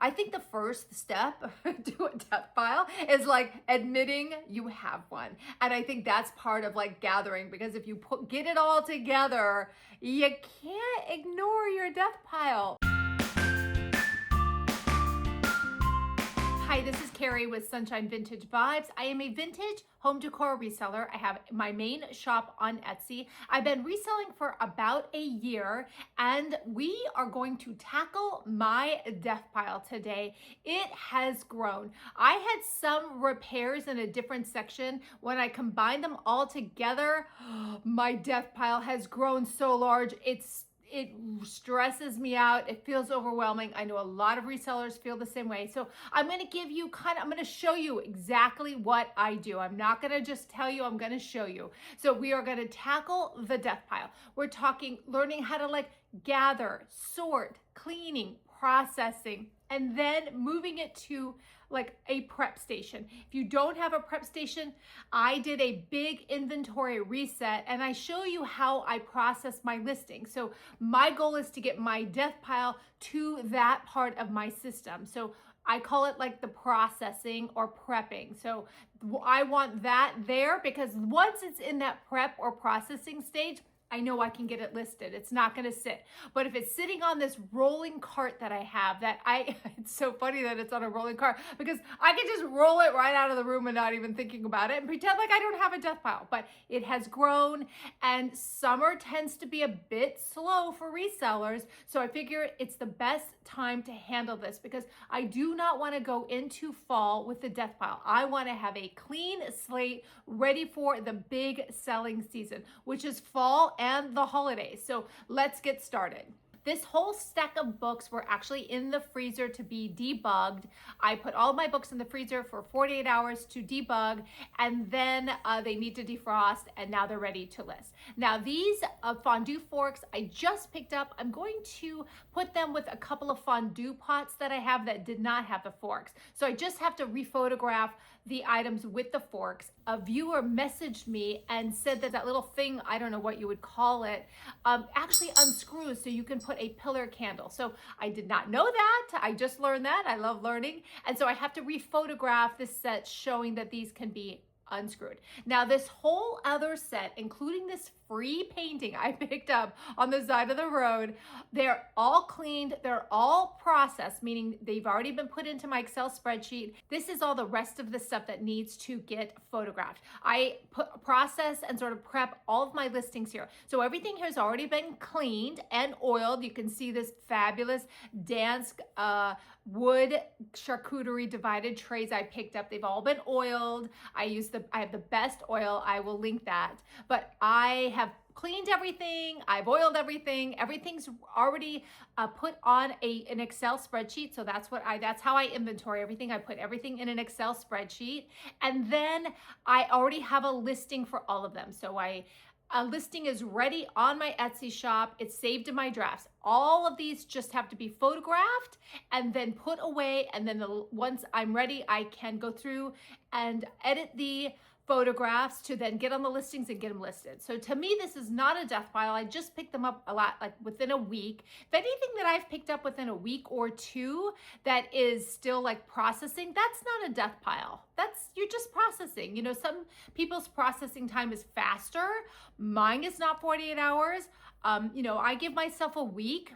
I think the first step to a death pile is like admitting you have one. And I think that's part of like gathering, because if you get it all together, you can't ignore your death pile. Hi, this is Carrie with Sunshine Vintage Vibes. I am a vintage home decor reseller. I have my main shop on Etsy. I've been reselling for about a year, and we are going to tackle my death pile today. It has grown. I had some repairs in a different section. When I combined them all together, my death pile has grown so large. It stresses me out. It feels overwhelming. I know a lot of resellers feel the same way. So I'm going to give you I'm going to show you exactly what I do. I'm not going to just tell you, I'm going to show you. So we are going to tackle the death pile. We're talking learning how to gather, sort, cleaning, processing, and then moving it to like a prep station. If you don't have a prep station, I did a big inventory reset and I show you how I process my listing. So my goal is to get my death pile to that part of my system. So I call it like the processing or prepping. So I want that there because once it's in that prep or processing stage, I know I can get it listed. It's not going to sit. But if it's sitting on this rolling cart that I have, it's so funny that it's on a rolling cart because I can just roll it right out of the room and not even thinking about it and pretend like I don't have a death pile. But it has grown, and summer tends to be a bit slow for resellers. So I figure it's the best time to handle this because I do not want to go into fall with the death pile. I want to have a clean slate ready for the big selling season, which is fall and the holidays. So let's get started. This whole stack of books were actually in the freezer to be debugged. I put all my books in the freezer for 48 hours to debug, and then they need to defrost, and now they're ready to list. Now these fondue forks I just picked up. I'm going to put them with a couple of fondue pots that I have that did not have the forks. So I just have to rephotograph the items with the forks. A viewer messaged me and said that little thing, I don't know what you would call it, actually unscrews so you can put a pillar candle. So I did not know that. I just learned that. I love learning. And so I have to rephotograph this set showing that these can be unscrewed. Now this whole other set, including this free painting I picked up on the side of the road, they're all cleaned, they're all processed, meaning they've already been put into my Excel spreadsheet. This is all the rest of the stuff that needs to get photographed. I process and sort of prep all of my listings here. So everything has already been cleaned and oiled. You can see this fabulous Dansk wood charcuterie divided trays I picked up. They've all been oiled. I have the best oil. I will link that. But I have cleaned everything. I've oiled everything. Everything's already put on an Excel spreadsheet. So that's how I inventory everything. I put everything in an Excel spreadsheet, and then I already have a listing for all of them. So a listing is ready on my Etsy shop. It's saved in my drafts. All of these just have to be photographed and then put away. And then once I'm ready, I can go through and edit the photographs to then get on the listings and get them listed. So to me, this is not a death pile. I just picked them up a lot, like within a week. If anything that I've picked up within a week or two that is still like processing, that's not a death pile. You're just processing. You know, some people's processing time is faster. Mine is not 48 hours. I give myself a week,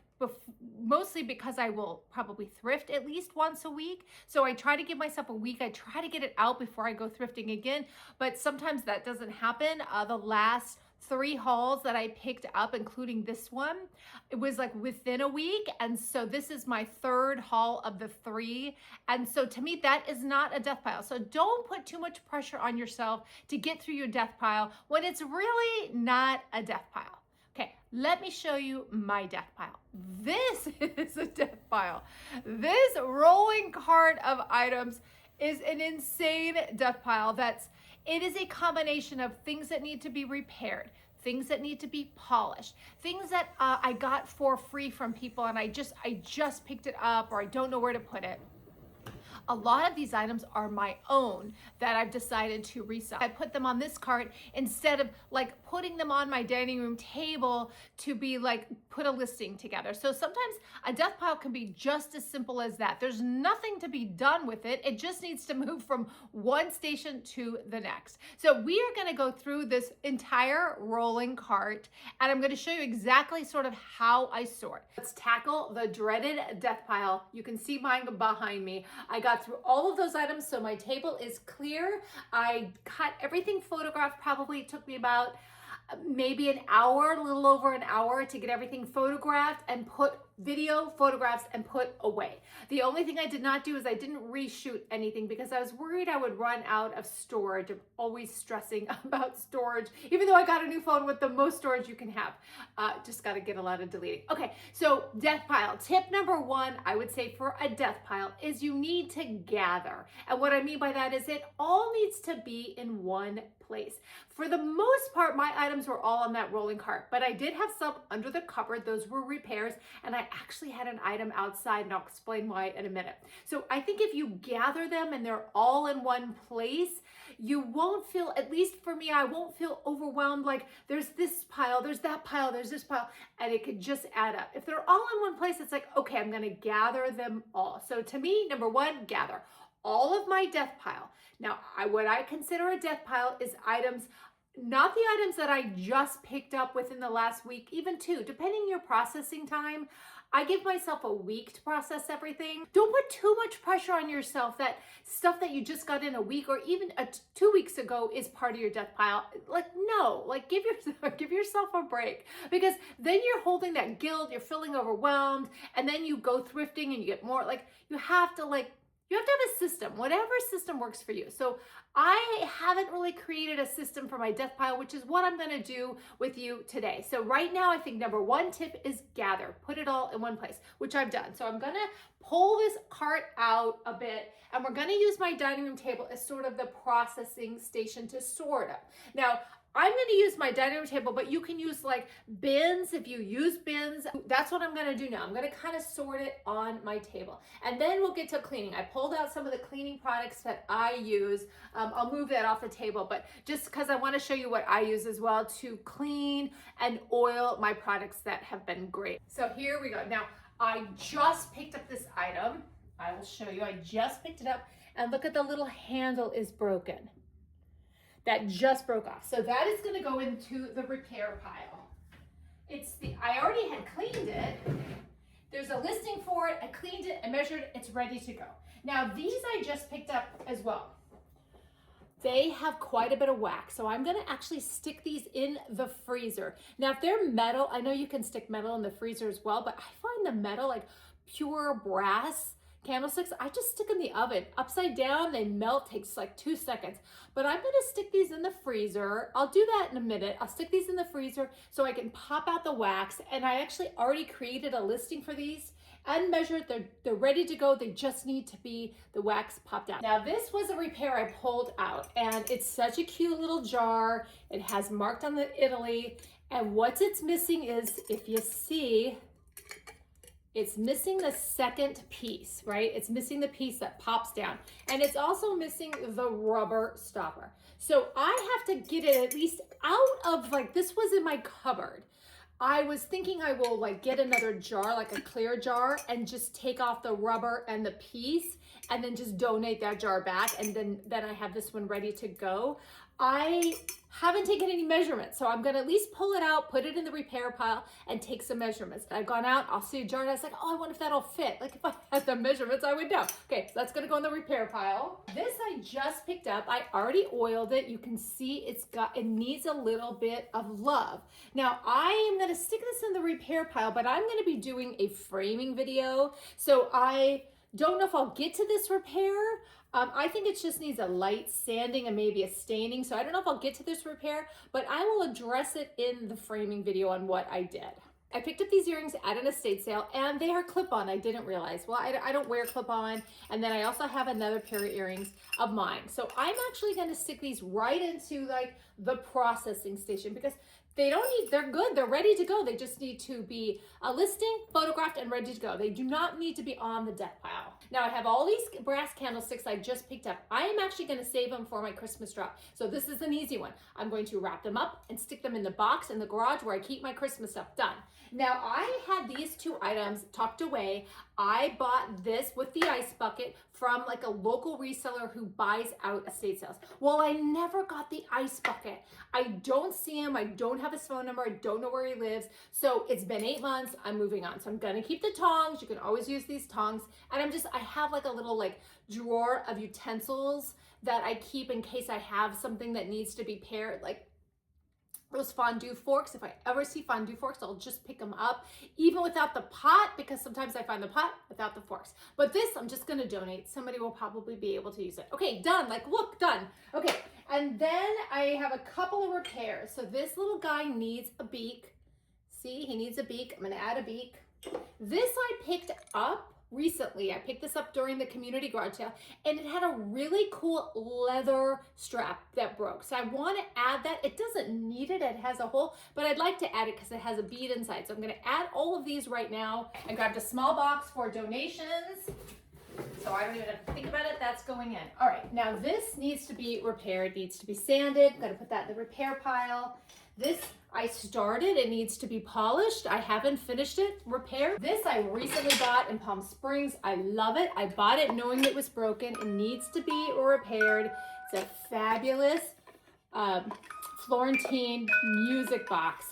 mostly because I will probably thrift at least once a week. So I try to give myself a week. I try to get it out before I go thrifting again, but sometimes that doesn't happen. The last 3 hauls that I picked up, including this one, it was like within a week. And so this is my 3rd haul of the 3. And so to me, that is not a death pile. So don't put too much pressure on yourself to get through your death pile when it's really not a death pile. Okay, let me show you my death pile. This is a death pile. This rolling cart of items is an insane death pile. It is a combination of things that need to be repaired, things that need to be polished, things that I got for free from people and I just picked it up, or I don't know where to put it. A lot of these items are my own that I've decided to resell. I put them on this cart instead of like putting them on my dining room table to be like, put a listing together. So sometimes a death pile can be just as simple as that. There's nothing to be done with it. It just needs to move from one station to the next. So we are going to go through this entire rolling cart, and I'm going to show you exactly sort of how I sort. Let's tackle the dreaded death pile. You can see mine behind me. I got through all of those items, so my table is clear. I cut everything photographed. Probably took me about maybe an hour, a little over an hour to get everything photographed and put video photographs and put away. The only thing I did not do is I didn't reshoot anything because I was worried I would run out of storage. I'm always stressing about storage, even though I got a new phone with the most storage you can have. Just got to get a lot of deleting. Okay, so death pile. Tip number one, I would say for a death pile is you need to gather. And what I mean by that is it all needs to be in one place. For the most part, my items were all on that rolling cart, but I did have some under the cupboard. Those were repairs, and I actually had an item outside, and I'll explain why in a minute. So I think if you gather them and they're all in one place, you won't feel, at least for me, I won't feel overwhelmed like there's this pile, there's that pile, there's this pile, and it could just add up. If they're all in one place, it's like, okay, I'm gonna gather them all. So to me, number one, gather all of my death pile. Now, what I consider a death pile is items, not the items that I just picked up within the last week, even two, depending your processing time. I give myself a week to process everything. Don't put too much pressure on yourself that stuff that you just got in a week or even 2 weeks ago is part of your death pile. Like, no, like give yourself a break, because then you're holding that guilt, you're feeling overwhelmed, and then you go thrifting and you get more. Like, you have to have a system, whatever system works for you. So I haven't really created a system for my death pile, which is what I'm gonna do with you today. So right now, I think number one tip is gather, put it all in one place, which I've done. So I'm gonna pull this cart out a bit, and we're gonna use my dining room table as sort of the processing station to sort them. Now, I'm going to use my dining room table, but you can use like bins if you use bins. That's what I'm going to do now. I'm going to kind of sort it on my table, and then we'll get to cleaning. I pulled out some of the cleaning products that I use. I'll move that off the table, but just because I want to show you what I use as well to clean and oil my products that have been great. So here we go. Now, I just picked up this item. I will show you. I just picked it up, and look at the little handle is broken. That just broke off. So that is going to go into the repair pile. I already had cleaned it. There's a listing for it. I cleaned it, I measured it, it's ready to go. Now these I just picked up as well. They have quite a bit of wax, so I'm gonna actually stick these in the freezer. Now if they're metal, I know you can stick metal in the freezer as well, but I find the metal, like pure brass candlesticks, I just stick in the oven. Upside down, they melt, takes like 2 seconds. But I'm gonna stick these in the freezer. I'll do that in a minute. I'll stick these in the freezer so I can pop out the wax. And I actually already created a listing for these and measured. They're ready to go. They just need to be the wax popped out. Now this was a repair I pulled out, and it's such a cute little jar. It has marked on the Italy. And what it's missing is, if you see, it's missing the second piece, right? It's missing the piece that pops down. And it's also missing the rubber stopper. So I have to get it at least out of, like, this was in my cupboard. I was thinking I will like get another jar, like a clear jar, and just take off the rubber and the piece and then just donate that jar back. And then I have this one ready to go. I haven't taken any measurements, so I'm gonna at least pull it out, put it in the repair pile, and take some measurements. I've gone out, I'll see a jar, and I was like, oh, I wonder if that'll fit. Like if I had the measurements, I would know. Okay, so that's gonna go in the repair pile. This I just picked up. I already oiled it. You can see it needs a little bit of love. Now I am gonna stick this in the repair pile, but I'm gonna be doing a framing video. So I don't know if I'll get to this repair. I think it just needs a light sanding and maybe a staining. So I don't know if I'll get to this repair, but I will address it in the framing video on what I did. I picked up these earrings at an estate sale, and they are clip-on. I didn't realize. Well, I don't wear clip-on. And then I also have another pair of earrings of mine. So I'm actually going to stick these right into like the processing station, because they're good. They're ready to go. They just need to be a listing, photographed, and ready to go. They do not need to be on the death pile. Now I have all these brass candlesticks I just picked up. I am actually going to save them for my Christmas drop. So this is an easy one. I'm going to wrap them up and stick them in the box in the garage where I keep my Christmas stuff. Done. Now I had these two items tucked away. I bought this with the ice bucket from like a local reseller who buys out estate sales. Well, I never got the ice bucket. I don't see him. I don't have his phone number. I don't know where he lives. So it's been 8 months. I'm moving on. So I'm going to keep the tongs. You can always use these tongs. And I have like a little like drawer of utensils that I keep in case I have something that needs to be paired, like those fondue forks. If I ever see fondue forks, I'll just pick them up, even without the pot, because sometimes I find the pot without the forks. But this, I'm just gonna donate. Somebody will probably be able to use it. Okay, done. Like, look, done. Okay, and then I have a couple of repairs. So this little guy needs a beak. See, he needs a beak. I'm gonna add a beak. This I picked up recently. I picked this up during the community garage sale, and it had a really cool leather strap that broke. So I want to add that. It doesn't need it. It has a hole, but I'd like to add it because it has a bead inside. So I'm going to add all of these right now. I grabbed a small box for donations, so I don't even have to think about it. That's going in. All right, now this needs to be repaired, needs to be sanded. I'm going to put that in the repair pile. This I started, it needs to be polished. I haven't finished it, repaired. This I recently bought in Palm Springs. I love it. I bought it knowing it was broken. It needs to be repaired. It's a fabulous Florentine music box.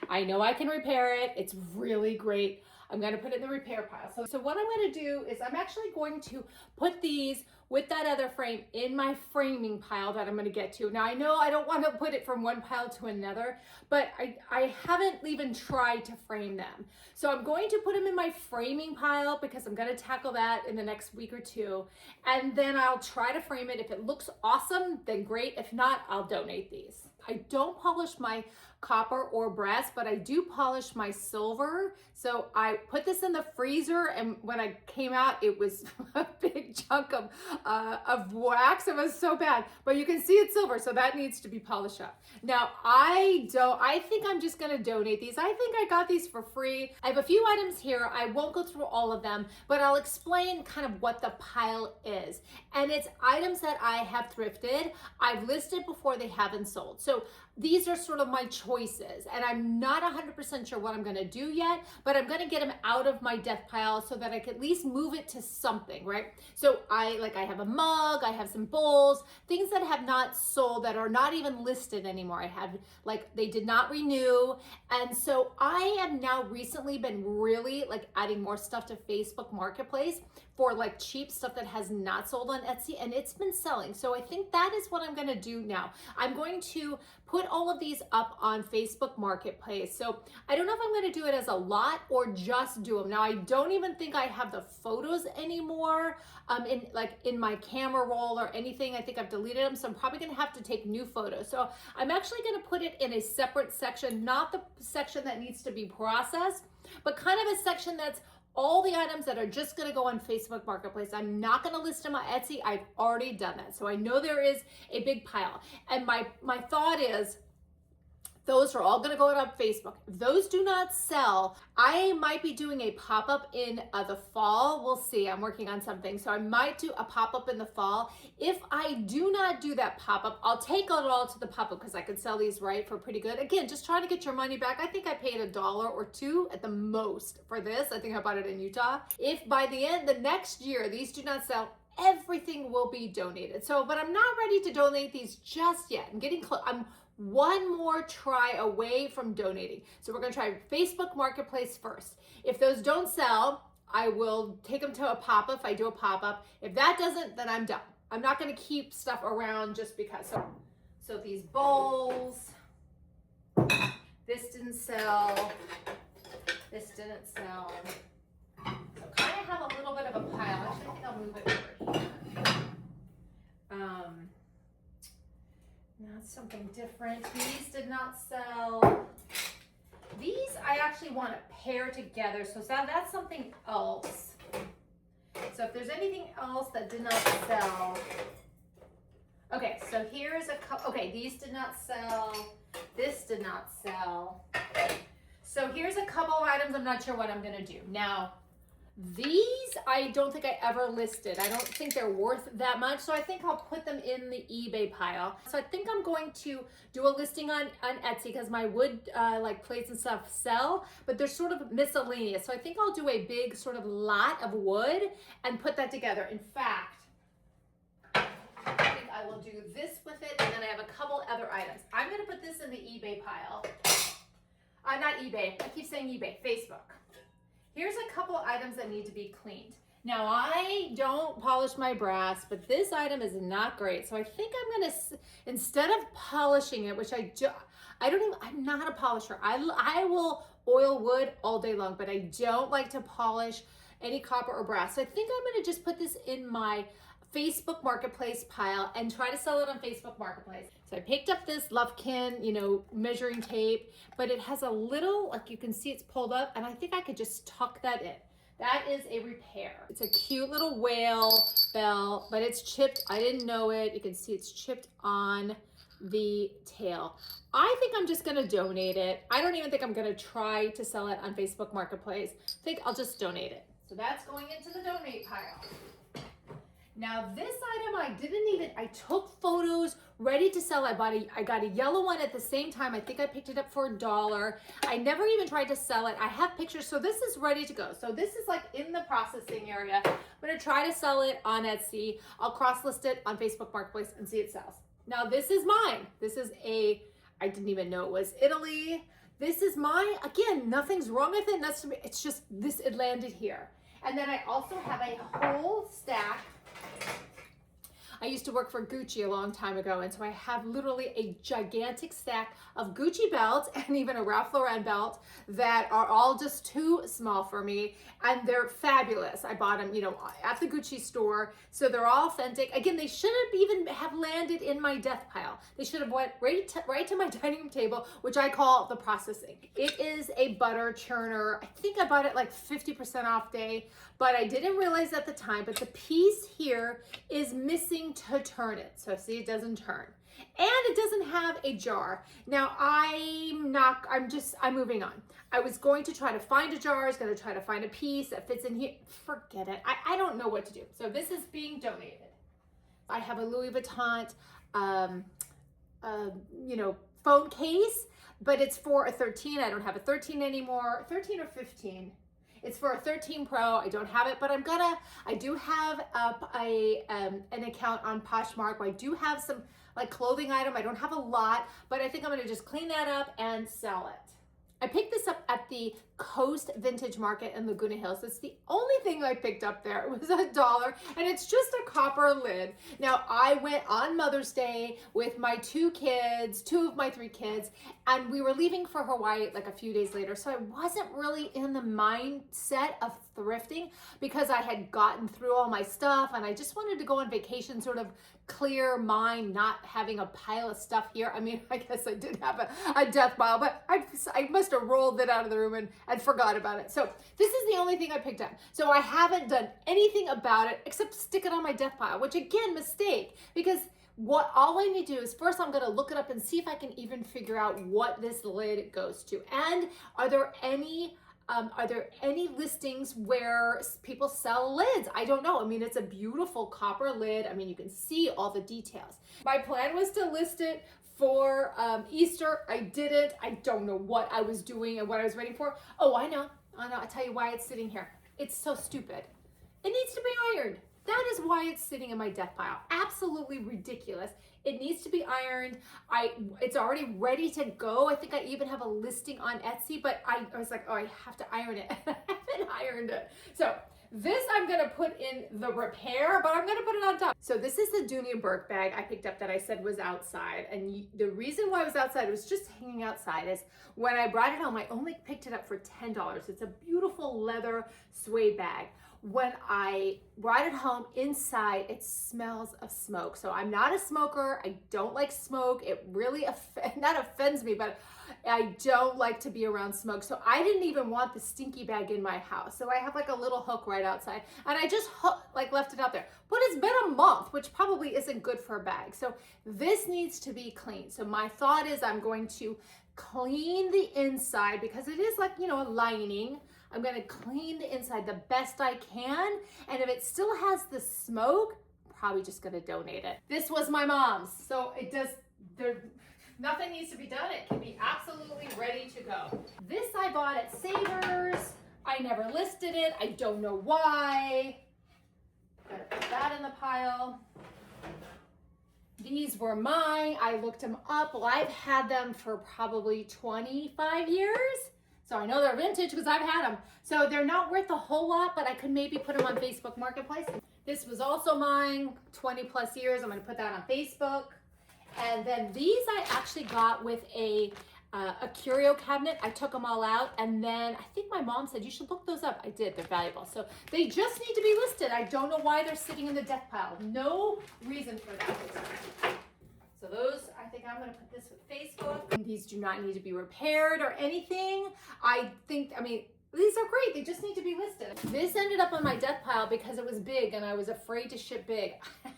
I know I can repair it. It's really great. I'm going to put it in the repair pile. So what I'm going to do is I'm actually going to put these with that other frame in my framing pile that I'm going to get to. Now I know I don't want to put it from one pile to another, but I haven't even tried to frame them. So I'm going to put them in my framing pile because I'm going to tackle that in the next week or two. And then I'll try to frame it. If it looks awesome, then great. If not, I'll donate these. I don't polish my copper or brass, but I do polish my silver. So I put this in the freezer, and when I came out, it was a big chunk of wax. It was so bad, but you can see it's silver, so that needs to be polished up. Now I think I'm just gonna donate these. I think I got these for free. I have a few items here. I won't go through all of them, but I'll explain kind of what the pile is. And it's items that I have thrifted. I've listed before, they haven't sold. So these are sort of my choices, and I'm not 100% sure what I'm gonna do yet, but I'm gonna get them out of my death pile so that I can at least move it to something, right? So I have a mug, I have some bowls, things that have not sold, that are not even listed anymore. I have, like, they did not renew. And so I have now recently been really like adding more stuff to Facebook Marketplace for like cheap stuff that has not sold on Etsy, and it's been selling. So I think that is what I'm gonna do now. I'm going to put all of these up on Facebook Marketplace. So I don't know if I'm gonna do it as a lot or just do them. Now I don't even think I have the photos anymore in my camera roll or anything. I think I've deleted them, so I'm probably gonna have to take new photos. So I'm actually gonna put it in a separate section, not the section that needs to be processed, but kind of a section that's all the items that are just gonna go on Facebook Marketplace. I'm not gonna list them on Etsy. I've already done that. So I know there is a big pile. And my thought is, those are all gonna go on Facebook. If those do not sell, I might be doing a pop-up in the fall. We'll see, I'm working on something. So I might do a pop-up in the fall. If I do not do that pop-up, I'll take it all to the pop-up because I could sell these for pretty good. Again, just trying to get your money back. I think I paid $1 or $2 at the most for this. I think I bought it in Utah. If by the next year, these do not sell, everything will be donated. So, but I'm not ready to donate these just yet. I'm getting close. I'm one more try away from donating. So we're gonna try Facebook Marketplace first. If those don't sell, I will take them to a pop-up if I do a pop-up. If that doesn't, then I'm done. I'm not gonna keep stuff around just because. So these bowls, this didn't sell, this didn't sell. So kind of have a little bit of a pile. Actually, I think I'll move it over here. That's something different. These did not sell. These I actually want to pair together, so that's something else. So if there's anything else that did not sell. Okay, so here's a couple. Okay, these did not sell. This did not sell. So here's a couple of items. I'm not sure what I'm gonna do. Now, these I don't think I ever listed. I don't think they're worth that much, so I think I'll put them in the eBay pile. So I think I'm going to do a listing on Etsy because my wood like plates and stuff sell, but they're sort of miscellaneous. So I think I'll do a big sort of lot of wood and put that together. In fact, I think I will do this with it, and then I have a couple other items. I'm gonna put this in the eBay pile. Not eBay, I keep saying eBay, Facebook. Here's a couple items that need to be cleaned. Now, I don't polish my brass, but this item is not great. So I think I'm gonna, instead of polishing it, which I'm not a polisher. I will oil wood all day long, but I don't like to polish any copper or brass. So I think I'm gonna just put this in my Facebook Marketplace pile and try to sell it on Facebook Marketplace. So I picked up this Lufkin, measuring tape, but it has a little, like you can see it's pulled up, and I think I could just tuck that in. That is a repair. It's a cute little whale bell, but it's chipped. I didn't know it. You can see it's chipped on the tail. I think I'm just gonna donate it. I don't even think I'm gonna try to sell it on Facebook Marketplace. I think I'll just donate it. So that's going into the donate pile. Now this item I took photos ready to sell. I got a yellow one at the same time. I think I picked it up for $1. I never even tried to sell it. I have pictures, so this is ready to go. So this is like in the processing area. I'm gonna try to sell it on Etsy. I'll cross-list it on Facebook Marketplace and see it sells. Now this is mine. This is I didn't even know it was Italy. This is mine. Again, nothing's wrong with it. It's just this, it landed here. And then I also have a whole stack. I used to work for Gucci a long time ago, and so I have literally a gigantic stack of Gucci belts and even a Ralph Lauren belt that are all just too small for me, and they're fabulous. I bought them, at the Gucci store, so they're all authentic. Again, they shouldn't even have landed in my death pile. They should have went right to my dining room table, which I call the processing. It is a butter churner. I think I bought it like 50% off day, but I didn't realize at the time, but the piece here is missing to turn it. So see, it doesn't turn. And it doesn't have a jar. Now I'm moving on. I was going to try to find a jar. I was going to try to find a piece that fits in here. Forget it. I don't know what to do. So this is being donated. I have a Louis Vuitton, phone case, but it's for a 13. I don't have a 13 anymore. 13 or 15. It's for a 13 Pro. I don't have it, but I do have an account on Poshmark where I do have some like clothing item. I don't have a lot, but I think I'm gonna just clean that up and sell it. I picked this up at the Coast Vintage Market in Laguna Hills. It's the only thing I picked up there. It was $1, and it's just a copper lid. Now, I went on Mother's Day with my two of my 3 kids, and we were leaving for Hawaii like a few days later, so I wasn't really in the mindset of thrifting because I had gotten through all my stuff, and I just wanted to go on vacation, sort of clear mind, not having a pile of stuff here. I mean, I guess I did have a death pile, but I must have rolled it out of the room and forgot about it. So this is the only thing I picked up. So I haven't done anything about it except stick it on my death pile, which again, mistake, because all I need to do is first I'm gonna look it up and see if I can even figure out what this lid goes to. And are there any listings where people sell lids? I don't know. I mean, it's a beautiful copper lid. I mean, you can see all the details. My plan was to list it for Easter. I didn't. I don't know what I was doing and what I was waiting for. Oh, I know. I'll tell you why it's sitting here. It's so stupid. It needs to be ironed. That is why it's sitting in my death pile. Absolutely ridiculous. It needs to be ironed. It's already ready to go. I think I even have a listing on Etsy, but I was like, oh, I have to iron it. I haven't ironed it. So this I'm gonna put in the repair, but I'm gonna put it on top. So this is the Dunia Burke bag I picked up that I said was outside. And the reason why it was outside, it was just hanging outside, is when I brought it home, I only picked it up for $10. It's a beautiful leather suede bag. When I brought it home, inside it smells of smoke. So I'm not a smoker. I don't like smoke. It really not offends me, but I don't like to be around smoke. So I didn't even want the stinky bag in my house. So I have like a little hook right outside and I just left it out there. But it's been a month, which probably isn't good for a bag. So this needs to be clean. So my thought is I'm going to clean the inside because it is like, you know, a lining. I'm gonna clean the inside the best I can. And if it still has the smoke, probably just gonna donate it. This was my mom's. So it does, nothing needs to be done. It can be absolutely ready to go. This I bought at Savers. I never listed it. I don't know why. Gotta put that in the pile. These were mine. I looked them up. Well, I've had them for probably 25 years. So I know they're vintage because I've had them. So they're not worth a whole lot, but I could maybe put them on Facebook Marketplace. This was also mine, 20 plus years. I'm gonna put that on Facebook. And then these I actually got with a curio cabinet. I took them all out, and then I think my mom said you should look those up. I did, they're valuable. So they just need to be listed. I don't know why they're sitting in the death pile. No reason for that. So those, I think I'm gonna put this with Facebook. These do not need to be repaired or anything. I mean, these are great. They just need to be listed. This ended up on my death pile because it was big and I was afraid to ship big.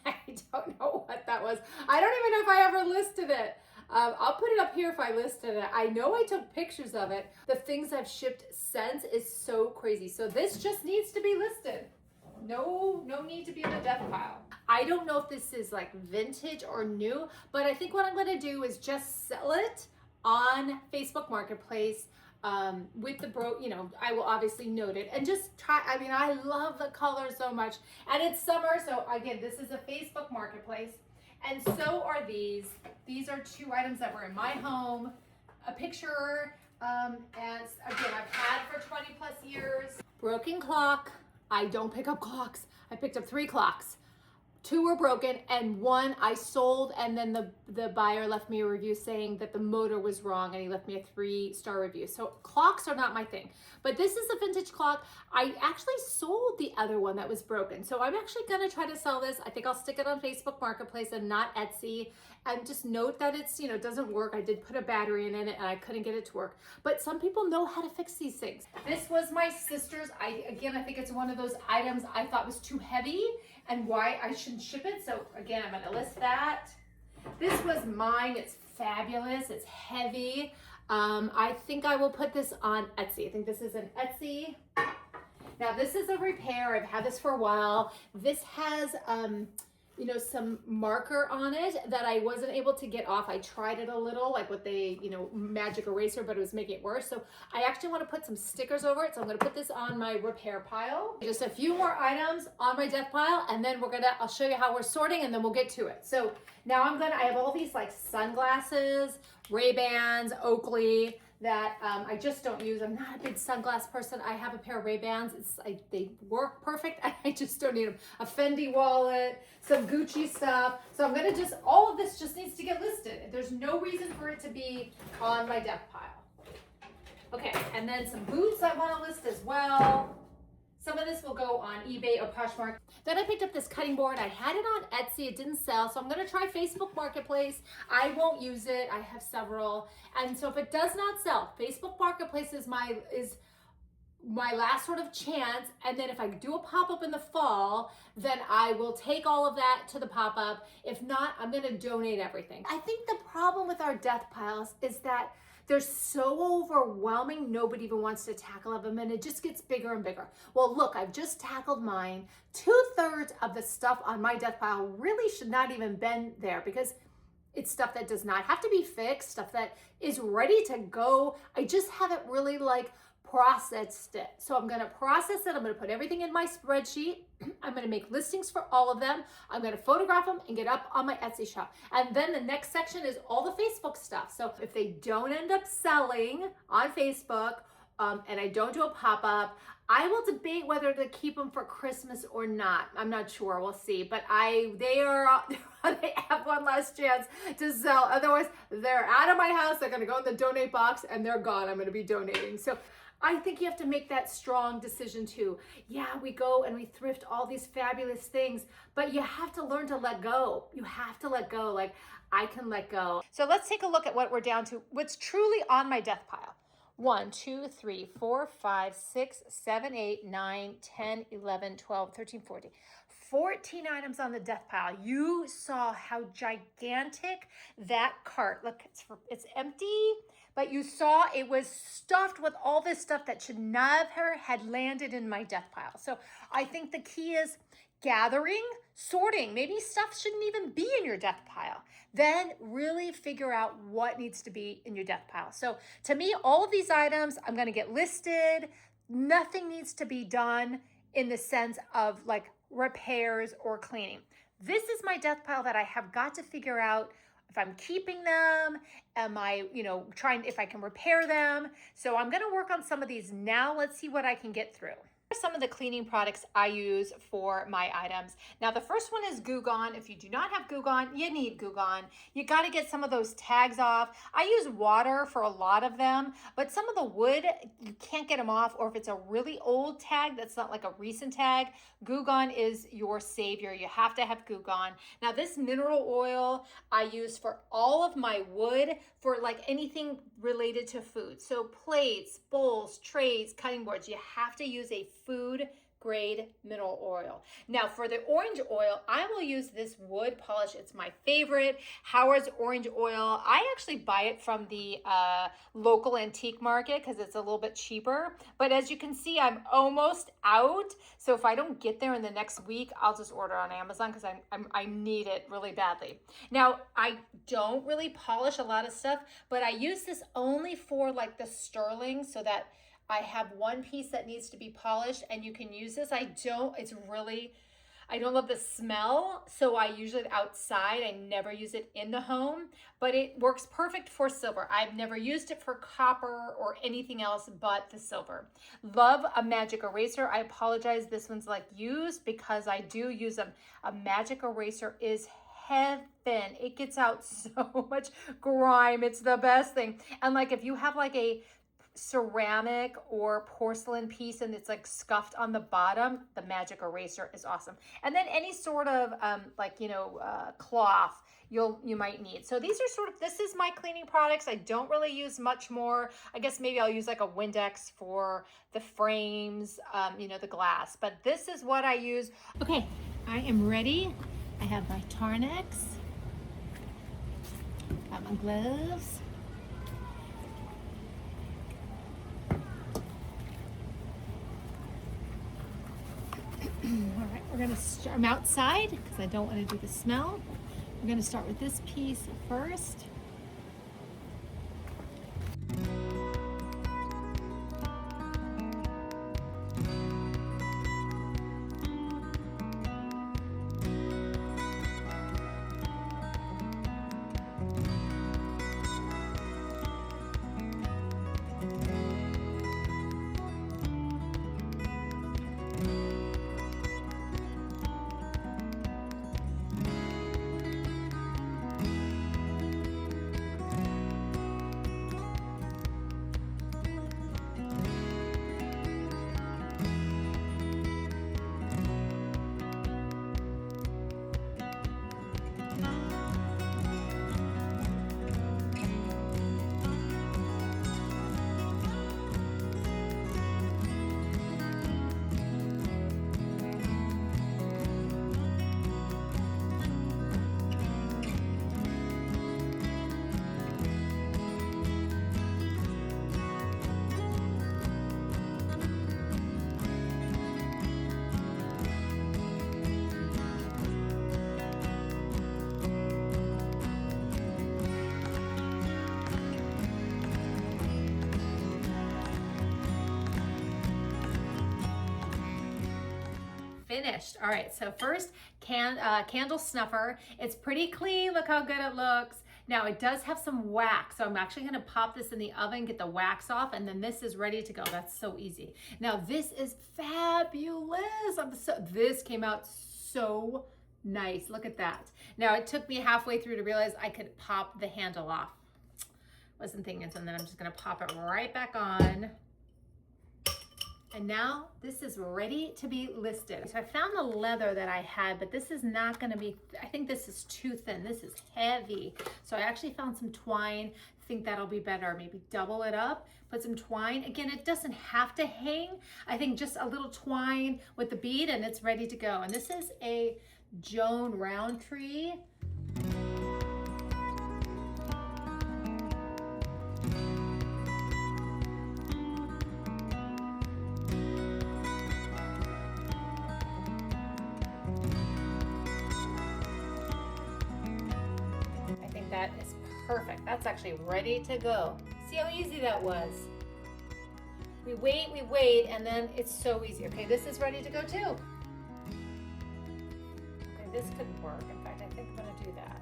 I don't know what that was. I don't even know if I ever listed it. I'll put it up here if I listed it. I know I took pictures of it. The things I've shipped since is so crazy. So this just needs to be listed. No need to be in the death pile. I don't know if this is like vintage or new, but I think what I'm gonna do is just sell it on Facebook Marketplace with the I will obviously note it and just try. I mean, I love the color so much, and it's summer, so again, this is a Facebook Marketplace, and so are these. These are 2 items that were in my home. A picture, and again, I've had for 20 plus years. Broken clock. I don't pick up clocks. I picked up 3 clocks. 2 were broken and 1 I sold, and then the buyer left me a review saying that the motor was wrong and he left me a 3-star review. So clocks are not my thing, but this is a vintage clock. I actually sold the other one that was broken. So I'm actually gonna try to sell this. I think I'll stick it on Facebook Marketplace and not Etsy, and just note that it's, doesn't work. I did put a battery in it and I couldn't get it to work, but some people know how to fix these things. This was my sister's. I think it's one of those items I thought was too heavy and why I shouldn't ship it. So again, I'm gonna list that. This was mine. It's fabulous. It's heavy. I think I will put this on Etsy. I think this is an Etsy. Now this is a repair. I've had this for a while. This has some marker on it that I wasn't able to get off. I tried it a little, like with the, magic eraser, but it was making it worse. So I actually want to put some stickers over it. So I'm going to put this on my repair pile. Just a few more items on my death pile, and then I'll show you how we're sorting, and then we'll get to it. So now I have all these like sunglasses, Ray-Bans, Oakley, that I just don't use. I'm not a big sunglass person. I have a pair of Ray-Bans. They work perfect. I just don't need them. A Fendi wallet, some Gucci stuff. So I'm gonna all of this just needs to get listed. There's no reason for it to be on my death pile. Okay, and then some boots I wanna list as well. Some of this will go on eBay or Poshmark. Then I picked up this cutting board. I had it on Etsy. It didn't sell, so I'm going to try Facebook Marketplace. I won't use it. I have several. And so if it does not sell, Facebook Marketplace is my last sort of chance. And then if I do a pop-up in the fall, then I will take all of that to the pop-up. If not, I'm going to donate everything. I think the problem with our death piles is that they're so overwhelming, nobody even wants to tackle them, and it just gets bigger and bigger. Well, look, I've just tackled mine. 2/3 of the stuff on my death pile really should not even been there because it's stuff that does not have to be fixed, stuff that is ready to go. I just haven't really processed it. So I'm going to process it. I'm going to put everything in my spreadsheet. I'm going to make listings for all of them. I'm going to photograph them and get up on my Etsy shop. And then the next section is all the Facebook stuff. So if they don't end up selling on Facebook and I don't do a pop-up, I will debate whether to keep them for Christmas or not. I'm not sure. We'll see. But they have one last chance to sell. Otherwise, they're out of my house. They're going to go in the donate box and they're gone. I'm going to be donating. So I think you have to make that strong decision too. Yeah, we go and we thrift all these fabulous things, but you have to learn to let go. You have to let go. Like, I can let go. So let's take a look at what we're down to, what's truly on my death pile. 1, 2, 3, 4, 5, 6, 7, 8, 9, 10, 11, 12, 13, 14. 14 items on the death pile. You saw how gigantic that cart. Look, it's empty, but you saw it was stuffed with all this stuff that should never had landed in my death pile. So I think the key is gathering, sorting. Maybe stuff shouldn't even be in your death pile. Then really figure out what needs to be in your death pile. So to me, all of these items, I'm going to get listed. Nothing needs to be done in the sense of like repairs or cleaning. This is my death pile that I have got to figure out if I'm keeping them, am I, trying if I can repair them. So I'm going to work on some of these now. Let's see what I can get through. Some of the cleaning products I use for my items. Now, the first one is Goo Gone. If you do not have Goo Gone, you need Goo Gone. You got to get some of those tags off. I use water for a lot of them, but some of the wood, you can't get them off, or if it's a really old tag that's not like a recent tag, Goo Gone is your savior. You have to have Goo Gone. Now, this mineral oil I use for all of my wood for like anything related to food. So plates, bowls, trays, cutting boards, you have to use a food grade mineral oil. Now for the orange oil, I will use this wood polish. It's my favorite, Howard's orange oil. I actually buy it from the local antique market because it's a little bit cheaper. But as you can see, I'm almost out. So if I don't get there in the next week, I'll just order on Amazon because I need it really badly. Now, I don't really polish a lot of stuff, but I use this only for like the sterling so that I have one piece that needs to be polished and you can use this. I don't love the smell, so I use it outside. I never use it in the home, but it works perfect for silver. I've never used it for copper or anything else but the silver. Love a magic eraser. I apologize, this one's like used because I do use them. A magic eraser is heaven. It gets out so much grime. It's the best thing. And like if you have like a ceramic or porcelain piece and it's like scuffed on the bottom, the magic eraser is awesome. And then any sort of cloth you might need. So these are this is my cleaning products. I don't really use much more. I guess maybe I'll use like a Windex for the frames, the glass, but this is what I use. Okay, I am ready. I have my Tarnex, got my gloves. All right, we're gonna start, I'm outside because I don't want to do the smell. We're gonna start with this piece first. Finished. All right, so first candle snuffer. It's pretty clean. Look how good it looks. Now it does have some wax, so I'm actually gonna pop this in the oven, get the wax off, and then this is ready to go. That's so easy. Now this is fabulous. This came out so nice. Look at that. Now it took me halfway through to realize I could pop the handle off. Wasn't thinking, so then I'm just gonna pop it right back on. And now this is ready to be listed. So I found the leather that I had, but this is not gonna be, I think this is too thin. This is heavy. So I actually found some twine. I think that'll be better. Maybe double it up, put some twine. Again, it doesn't have to hang. I think just a little twine with the bead and it's ready to go. And this is a Joan Roundtree. That is perfect. That's actually ready to go. See how easy that was? We wait, and then it's so easy. Okay, this is ready to go too. Okay, this could work. In fact, I think I'm gonna do that.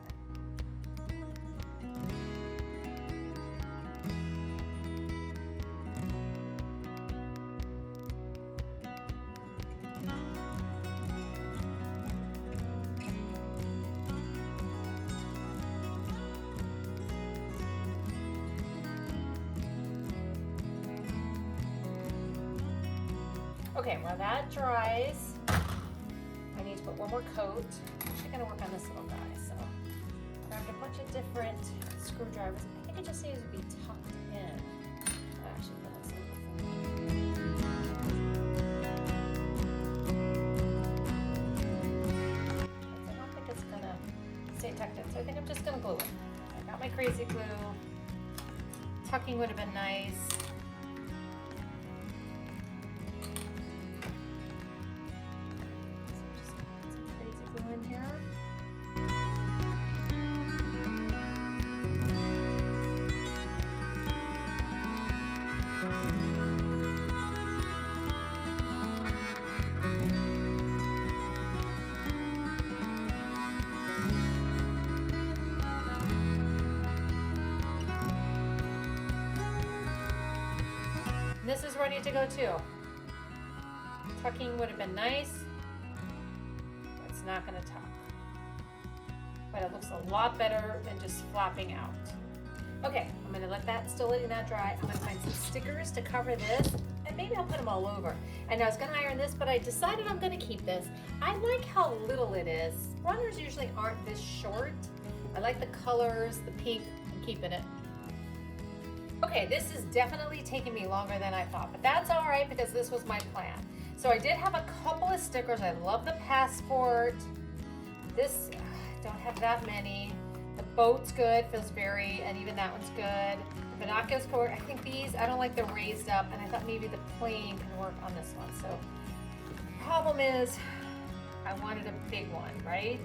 Okay, while that dries, I need to put one more coat. I'm actually gonna work on this little guy. So I grabbed a bunch of different screwdrivers. I think it just needs to be tucked in. I actually put this in I don't think it's gonna stay tucked in, so I think I'm just gonna glue it. I got my crazy glue. Tucking would have been nice. Here. This is ready to go too. Tucking would have been nice. It's not going to tuck, but it looks a lot better than just flopping out. Okay, I'm going to let that, still letting that dry. I'm going to find some stickers to cover this, and maybe I'll put them all over. And I was going to iron this, but I decided I'm going to keep this. I like how little it is. Runners usually aren't this short. I like the colors, the pink. I'm keeping it. Okay, this is definitely taking me longer than I thought, but that's all right because this was my plan. So I did have a couple of stickers. I love the passport. This, don't have that many. The boat's good, Fillsbury, and even that one's good. The binoculars cord, I think these, I don't like the raised up, and I thought maybe the plain can work on this one. So problem is, I wanted a big one, right?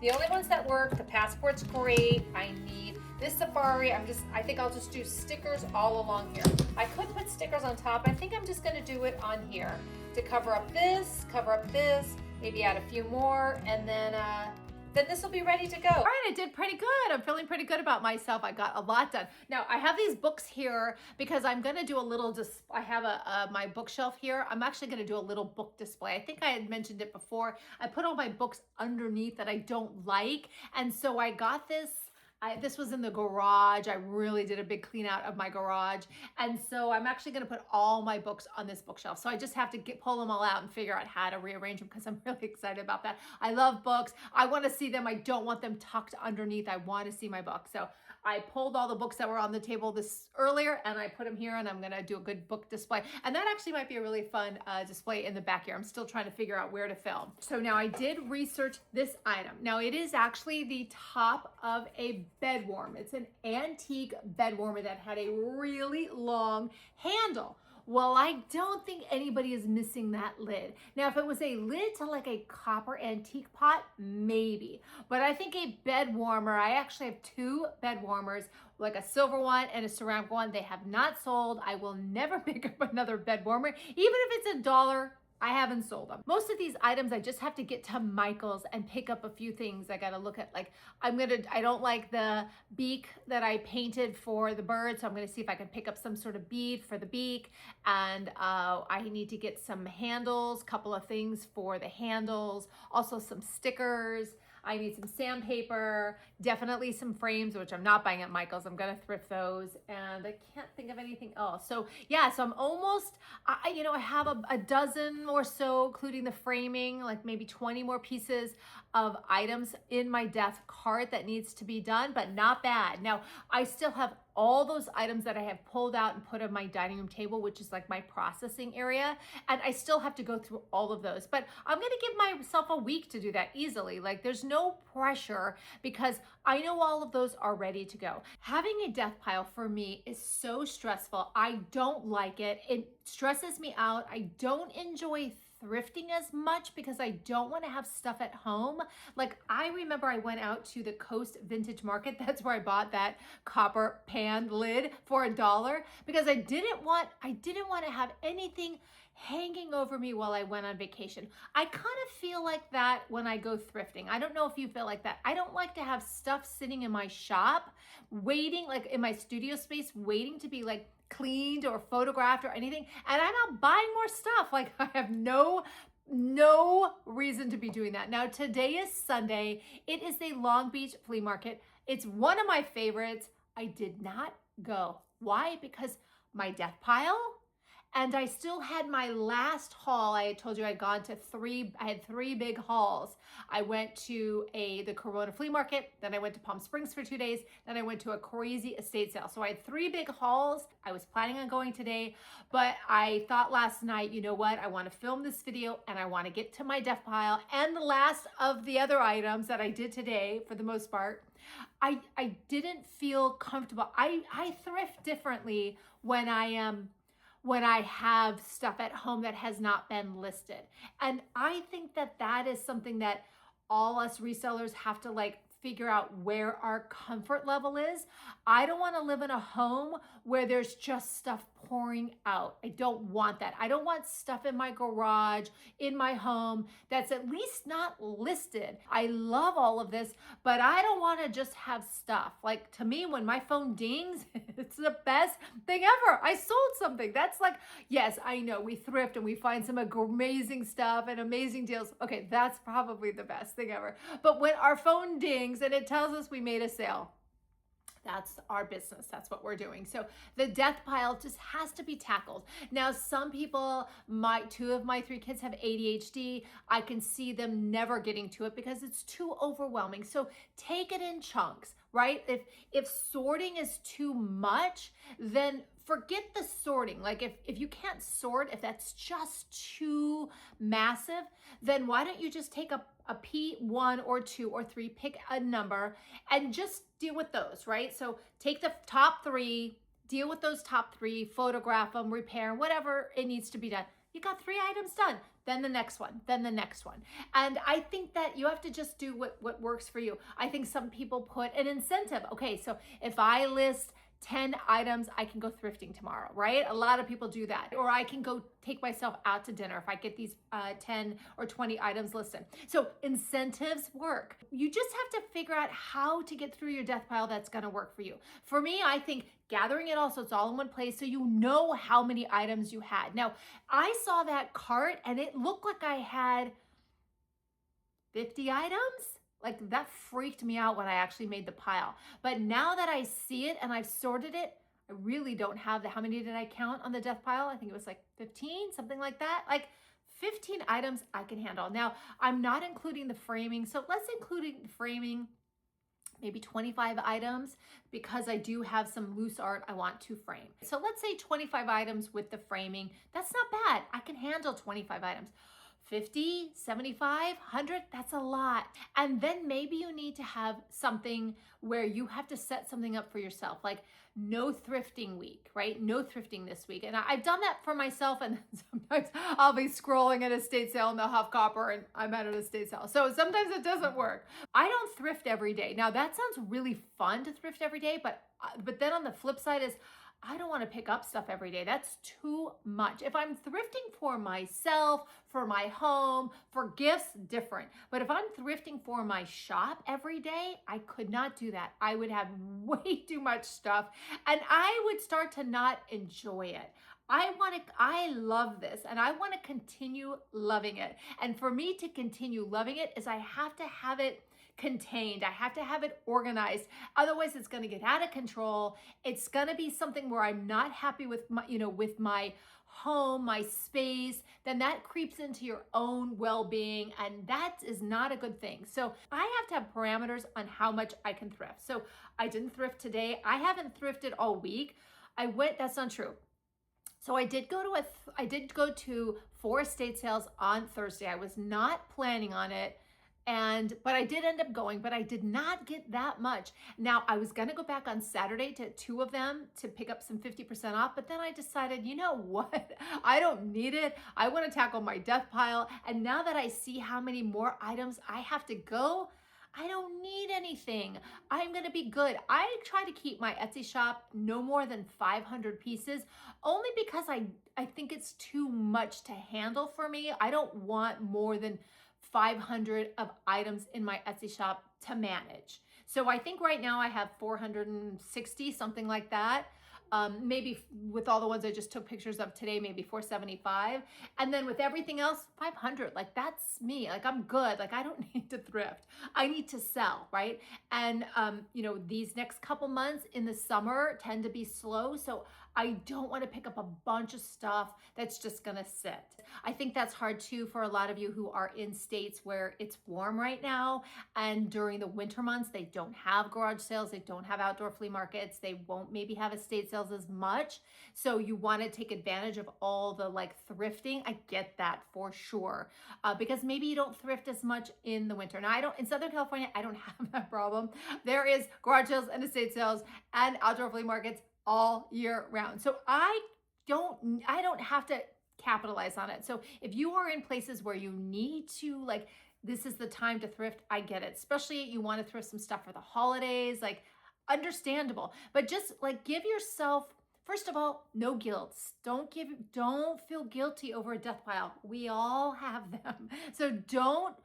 The only ones that work, the passport's great. I need this safari. I think I'll just do stickers all along here. I could put stickers on top. I think I'm just gonna do it on here to cover up this, maybe add a few more, and then this will be ready to go. All right, I did pretty good. I'm feeling pretty good about myself. I got a lot done. Now, I have these books here because I'm gonna do a little, I have my bookshelf here. I'm actually gonna do a little book display. I think I had mentioned it before. I put all my books underneath that I don't like. And so I got this. This was in the garage. I really did a big clean out of my garage. And so I'm actually gonna put all my books on this bookshelf. So I just have to pull them all out and figure out how to rearrange them because I'm really excited about that. I love books. I wanna see them. I don't want them tucked underneath. I wanna see my book. So I pulled all the books that were on the table this earlier and I put them here and I'm gonna do a good book display. And that actually might be a really fun display in the back here. I'm still trying to figure out where to film. So now I did research this item. Now it is actually the top of a bed warmer. It's an antique bed warmer that had a really long handle. Well, I don't think anybody is missing that lid. Now, if it was a lid to like a copper antique pot, maybe. But I think a bed warmer, I actually have two bed warmers, like a silver one and a ceramic one. They have not sold. I will never pick up another bed warmer. Even if it's $1, I haven't sold them. Most of these items, I just have to get to Michael's and pick up a few things. I got to look at, like, I don't like the beak that I painted for the bird. So I'm going to see if I can pick up some sort of bead for the beak. And I need to get some handles, couple of things for the handles, also some stickers. I need some sandpaper, definitely some frames, which I'm not buying at Michael's. I'm gonna thrift those, and I can't think of anything else. So yeah, so I'm almost, I have a dozen or so, including the framing, like maybe 20 more pieces of items in my desk cart that needs to be done, but not bad. Now, I still have all those items that I have pulled out and put on my dining room table, which is like my processing area. And I still have to go through all of those, but I'm going to give myself a week to do that easily. Like, there's no pressure because I know all of those are ready to go. Having a death pile for me is so stressful. I don't like it. It stresses me out. I don't enjoy thrifting as much because I don't want to have stuff at home. Like, I remember I went out to the Coast Vintage Market. That's where I bought that copper pan lid for $1 because I didn't want to have anything hanging over me while I went on vacation. I kind of feel like that when I go thrifting. I don't know if you feel like that. I don't like to have stuff sitting in my shop waiting, like in my studio space, waiting to be like cleaned or photographed or anything. And I'm not buying more stuff. Like, I have no reason to be doing that. Now, today is Sunday. It is the Long Beach flea market. It's one of my favorites. I did not go. Why? Because my death pile, and I still had my last haul. I had told you I had 3 big hauls. I went to the Corona flea market, then I went to Palm Springs for 2 days, then I went to a crazy estate sale. So I had 3 big hauls. I was planning on going today, but I thought last night, you know what? I want to film this video and I want to get to my death pile and the last of the other items that I did today for the most part. I didn't feel comfortable. I thrift differently when I have stuff at home that has not been listed. And I think that is something that all us resellers have to like figure out where our comfort level is. I don't want to live in a home where there's just stuff pouring out. I don't want that. I don't want stuff in my garage, in my home, that's at least not listed. I love all of this, but I don't want to just have stuff. Like, to me, when my phone dings, it's the best thing ever. I sold something. That's like, yes, I know we thrift and we find some amazing stuff and amazing deals. Okay, that's probably the best thing ever. But when our phone dings and it tells us we made a sale, that's our business. That's what we're doing. So the death pile just has to be tackled. Now, some people, 2 of my 3 kids have ADHD. I can see them never getting to it because it's too overwhelming. So take it in chunks, right? If sorting is too much, then forget the sorting. Like, if you can't sort, if that's just too massive, then why don't you just take a P1 or 2 or 3, pick a number and just deal with those, right? So take the top 3, deal with those top 3, photograph them, repair, whatever it needs to be done. You got 3 items done, then the next one, then the next one. And I think that you have to just do what works for you. I think some people put an incentive. Okay, so if I list 10 items, I can go thrifting tomorrow, right? A lot of people do that. Or I can go take myself out to dinner if I get these 10 or 20 items listed. So incentives work. You just have to figure out how to get through your death pile that's gonna work for you. For me, I think gathering it all so it's all in one place so you know how many items you had. Now, I saw that cart and it looked like I had 50 items. Like, that freaked me out when I actually made the pile. But now that I see it and I've sorted it, I really don't have how many did I count on the death pile? I think it was like 15, something like that. Like 15 items I can handle. Now, I'm not including the framing. So let's include the framing, maybe 25 items, because I do have some loose art I want to frame. So let's say 25 items with the framing. That's not bad. I can handle 25 items. 50, 75, 100, that's a lot. And then maybe you need to have something where you have to set something up for yourself, like no thrifting week, right? No thrifting this week. And I've done that for myself, and sometimes I'll be scrolling at a estate sale in the Huff Copper and I'm at an estate sale. So sometimes it doesn't work. I don't thrift every day. Now, that sounds really fun to thrift every day, but then on the flip side is I don't want to pick up stuff every day. That's too much. If I'm thrifting for myself, for my home, for gifts, different. But if I'm thrifting for my shop every day, I could not do that. I would have way too much stuff and I would start to not enjoy it. I love this and I want to continue loving it. And for me to continue loving it is I have to have it contained. I have to have it organized. Otherwise it's going to get out of control. It's going to be something where I'm not happy with my, with my home, my space, then that creeps into your own well-being and that is not a good thing. So I have to have parameters on how much I can thrift. So I didn't thrift today. I haven't thrifted all week. That's not true. So I did go to 4 estate sales on Thursday. I was not planning on it. But I did end up going, but I did not get that much. Now I was going to go back on Saturday to 2 of them to pick up some 50% off, but then I decided, you know what? I don't need it. I want to tackle my death pile. And now that I see how many more items I have to go, I don't need anything. I'm going to be good. I try to keep my Etsy shop no more than 500 pieces, only because I think it's too much to handle for me. I don't want more than 500 of items in my Etsy shop to manage. So I think right now I have 460, something like that. Maybe with all the ones I just took pictures of today, maybe 475. And then with everything else, 500. Like that's me. Like I'm good. Like I don't need to thrift. I need to sell, right? And, these next couple months in the summer tend to be slow. So I don't want to pick up a bunch of stuff that's just going to sit. I think that's hard too for a lot of you who are in states where it's warm right now. And during the winter months, they don't have garage sales. They don't have outdoor flea markets. They won't maybe have estate sales as much. So you want to take advantage of all the thrifting. I get that for sure. Because maybe you don't thrift as much in the winter. Now in Southern California, I don't have that problem. There is garage sales and estate sales and outdoor flea markets all year round. So I don't have to capitalize on it. So if you are in places where you need to this is the time to thrift, I get it. Especially you want to thrift some stuff for the holidays, understandable. But just give yourself, first of all, no guilt. Don't feel guilty over a death pile. We all have them. So don't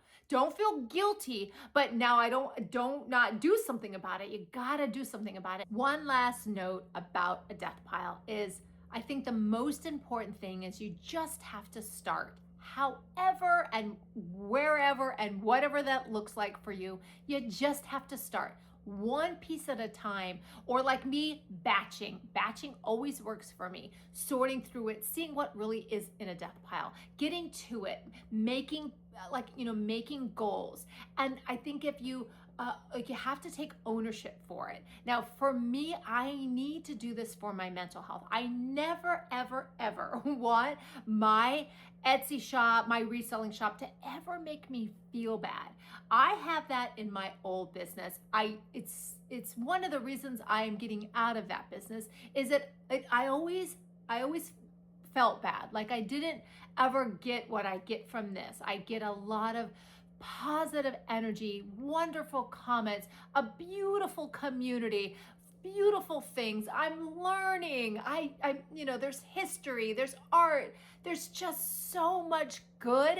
feel guilty, but now don't not do something about it. You gotta do something about it. One last note about a death pile is I think the most important thing is you just have to start. However and wherever and whatever that looks like for you, you just have to start. One piece at a time, or like me, batching. Batching always works for me. Sorting through it, seeing what really is in a death pile, getting to it, making making goals. And I think if you you have to take ownership for it. Now, for me, I need to do this for my mental health. I never, ever, ever want my Etsy shop, my reselling shop to ever make me feel bad. I have that in my old business. It's one of the reasons I am getting out of that business is that I always felt bad. Like I didn't ever get what I get from this. I get a lot of positive energy, wonderful comments, a beautiful community, beautiful things. I'm learning. There's history, there's art, there's just so much good.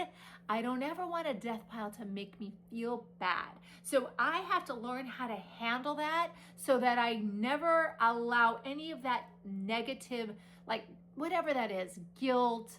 I don't ever want a death pile to make me feel bad. So I have to learn how to handle that so that I never allow any of that negative, whatever that is, guilt,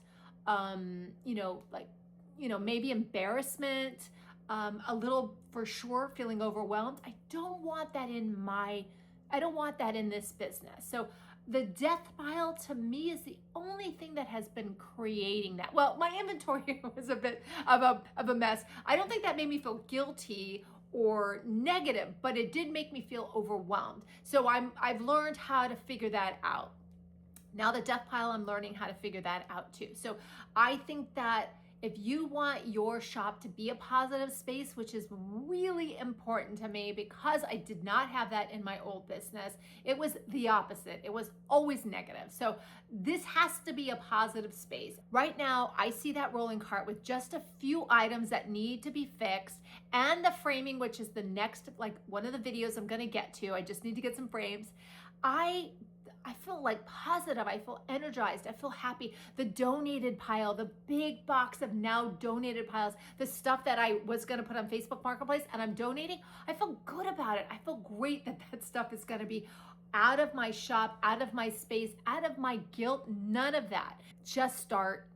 maybe embarrassment, a little for sure feeling overwhelmed. I don't want that in this business. So the death pile to me is the only thing that has been creating that. Well, my inventory was a bit of a mess. I don't think that made me feel guilty or negative, but it did make me feel overwhelmed. So I've learned how to figure that out. Now the death pile, I'm learning how to figure that out too. So I think that if you want your shop to be a positive space, which is really important to me because I did not have that in my old business, it was the opposite. It was always negative. So this has to be a positive space. Right now, I see that rolling cart with just a few items that need to be fixed and the framing, which is the next, one of the videos I'm gonna get to. I just need to get some frames. I feel like positive. I feel energized. I feel happy. The donated pile, the big box of now donated piles, the stuff that I was going to put on Facebook Marketplace and I'm donating, I feel good about it. I feel great that that stuff is going to be out of my shop, out of my space, out of my guilt, none of that. Just start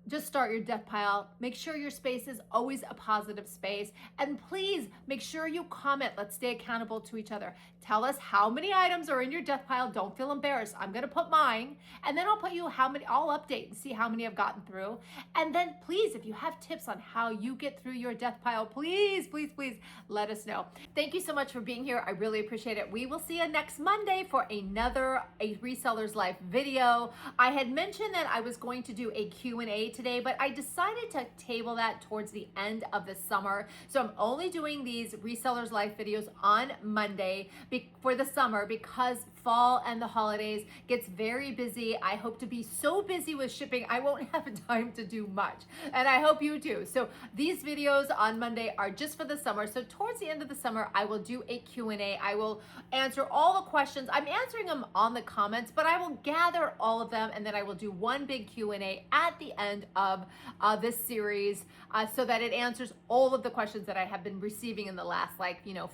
your death pile. Make sure your space is always a positive space. And please make sure you comment. Let's stay accountable to each other. Tell us how many items are in your death pile. Don't feel embarrassed. I'm going to put mine and then I'll put you how many, I'll update and see how many I've gotten through. And then please, if you have tips on how you get through your death pile, please, please, please let us know. Thank you so much for being here. I really appreciate it. We will see you next Monday for another A Reseller's Life video. I had mentioned that I was going to do a Q&A today, but I decided to table that towards the end of the summer. So I'm only doing these Reseller's Life videos on Monday for the summer because fall and the holidays gets very busy. I hope to be so busy with shipping, I won't have time to do much. And I hope you too. So these videos on Monday are just for the summer. So towards the end of the summer, I will do a Q&A. I will answer all the questions. I'm answering them on the comments, but I will gather all of them and then I will do one big Q&A at the end of this series so that it answers all of the questions that I have been receiving in the last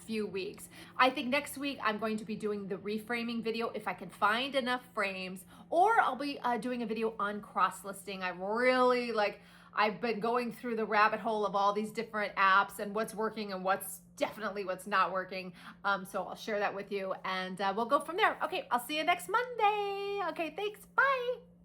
few weeks. I think next week I'm going to be doing the reframing video if I can find enough frames, or I'll be doing a video on cross-listing. I've been going through the rabbit hole of all these different apps and what's working and what's not working. So I'll share that with you and we'll go from there. Okay, I'll see you next Monday. Okay, thanks. Bye.